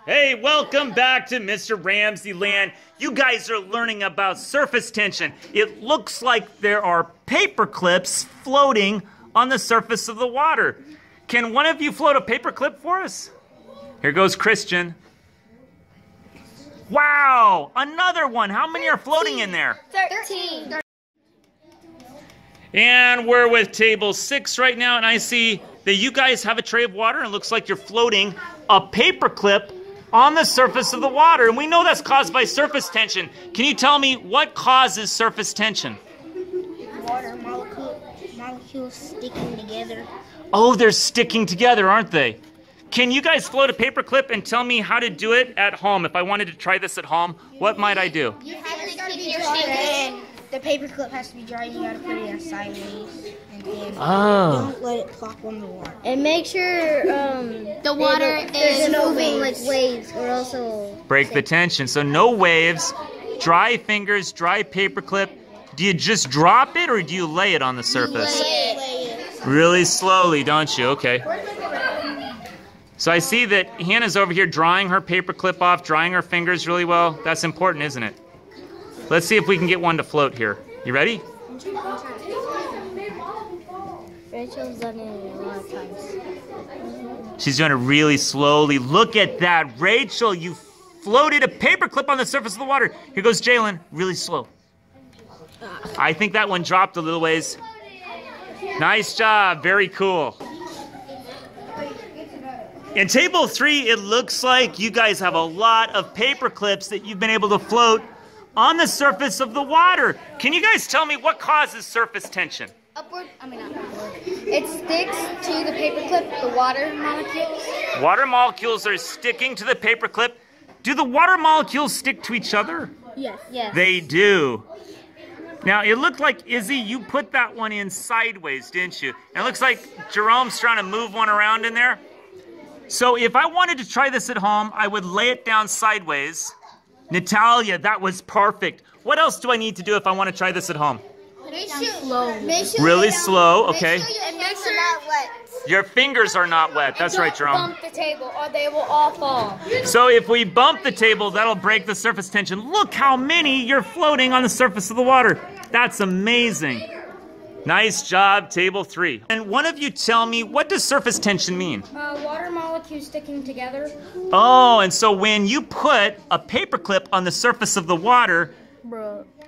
Hey, welcome back to Mr. RamZland. You guys are learning about surface tension. It looks like there are paper clips floating on the surface of the water. Can one of you float a paper clip for us? Here goes Christian. Wow, another one. How many are floating in there? 13. And we're with table 6 right now, and I see that you guys have a tray of water, and it looks like you're floating a paper clip on the surface of the water. And we know that's caused by surface tension. Can you tell me what causes surface tension? Water molecules sticking together. Oh, they're sticking together, aren't they? Can you guys float a paper clip and tell me how to do it at home? If I wanted to try this at home, what might I do? You have to keep your fingers. The paper clip has to be dry. You gotta put it sideways. And then don't let it plop on the water. And make sure the water is moving like waves, or else it'll break the tension. So no waves, dry fingers, dry paper clip. Do you just drop it or do you lay it on the surface? Lay it. Really slowly, don't you? Okay. So I see that Hannah's over here drying her paper clip off, drying her fingers really well. That's important, isn't it? Let's see if we can get one to float here. You ready? Rachel's done it a lot of times. She's doing it really slowly. Look at that, Rachel. You floated a paper clip on the surface of the water. Here goes Jalen, really slow. I think that one dropped a little ways. Nice job, very cool. In table 3, it looks like you guys have a lot of paper clips that you've been able to float on the surface of the water. Can you guys tell me what causes surface tension? Not upward. It sticks to the paper clip, the water molecules. Water molecules are sticking to the paper clip. Do the water molecules stick to each other? Yes. They do. Now, it looked like, Izzy, you put that one in sideways, didn't you? And it looks like Jerome's trying to move one around in there. So if I wanted to try this at home, I would lay it down sideways. Natalia, that was perfect. What else do I need to do if I want to try this at home? Really slow, okay. Make sure not wet. Your fingers are not wet. That's right, Jerome. Bump the table or they will all fall. So if we bump the table, that'll break the surface tension. Look how many you're floating on the surface of the water. That's amazing. Nice job, table 3. And one of you tell me, what does surface tension mean? Water molecules sticking together. Oh, and so when you put a paper clip on the surface of the water,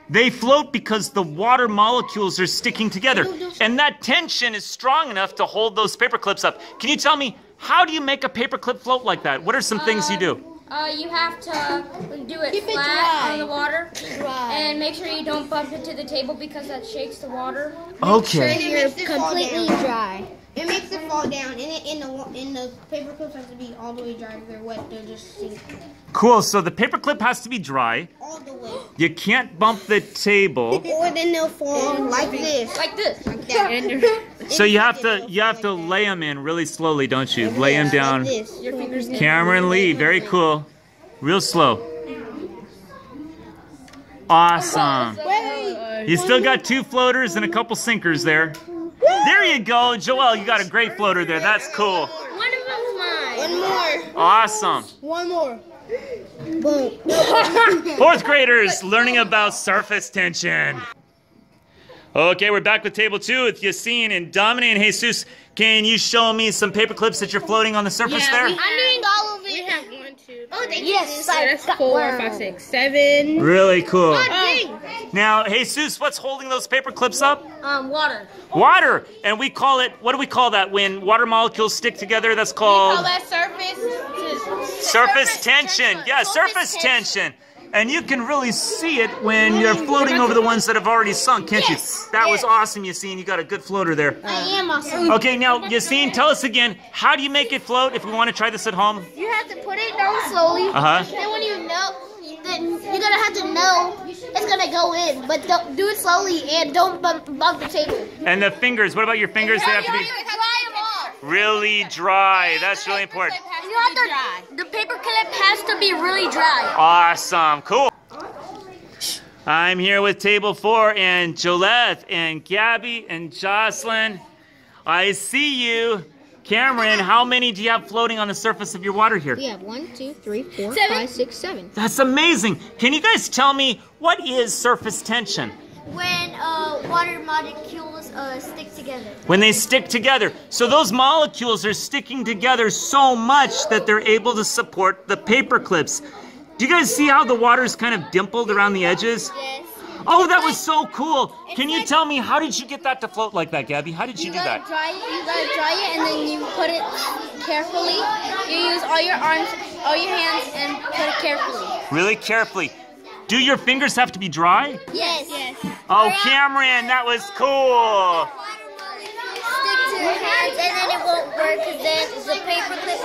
they float because the water molecules are sticking together. And that tension is strong enough to hold those paper clips up. Can you tell me, how do you make a paper clip float like that? What are some things you do? You have to do it flat on the water, and make sure you don't bump into the table because that shakes the water. Okay. Make sure you're completely dry. It makes it fall down, and the paper clips have to be all the way dry. If they're wet, they'll just sink. Cool, so the paper clip has to be dry. All the way. You can't bump the table. Or then they'll fall like this. Like this. Like that. So you have to lay them in really slowly, don't you? Lay them down. Like this. Your fingers. Cameron Lee, very cool. Real slow. Awesome. You still got 2 floaters and a couple sinkers there. There you go, Joel. You got a great floater there. That's cool. One of them's mine. One more. Awesome. One more. Boom. 4th graders learning about surface tension. Okay, we're back with table 2 with Yassine and Dominic and Jesus. Can you show me some paper clips that you're floating on the surface there? I'm doing all of it. We have 1, 2, 3. Oh, thank Yes, That's 4, 5, 6, 7. Really cool. you. Now, Jesus, what's holding those paper clips up? Water. Water. And we call it, what do we call that when water molecules stick together? That's called Call that surface. surface tension. Yeah, surface tension. And you can really see it when you're floating over the ones that have already sunk, can't you? That was awesome, Yassine. You got a good floater there. I am awesome. Okay, now, Yassine, tell us again, how do you make it float if we want to try this at home? You have to put it down slowly. Uh-huh. Then when you know, then you're gonna have to know it's gonna go in, but don't do it slowly and don't bump the table. And the fingers, what about your fingers? They have to be really dry. That's really important. You have to, the paper clip has to be really dry. Awesome, cool. I'm here with table 4 and Joleth and Gabby and Jocelyn. I see you. Cameron, how many do you have floating on the surface of your water here? We have 1, 2, 3, 4, 7. 5, 6, 7. That's amazing. Can you guys tell me what is surface tension? When water molecules stick together. When they stick together. So those molecules are sticking together so much that they're able to support the paper clips. Do you guys see how the water's kind of dimpled around the edges? Yes. Oh, that was so cool. Can you tell me, how did you get that to float like that, Gabby? How did you do that? You gotta dry it, and then you put it carefully. You use all your arms, all your hands, and put it carefully. Really carefully. Do your fingers have to be dry? Yes. Yes. Oh, Cameron, that was cool. Stick to your hands, and then it won't work, because then the paper clip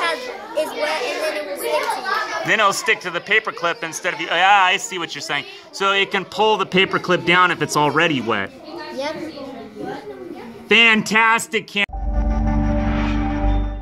is wet, and then it will stick to you. Then it'll stick to the paper clip instead of you. Yeah, I see what you're saying. So it can pull the paper clip down if it's already wet. Yep. Fantastic, Cameron.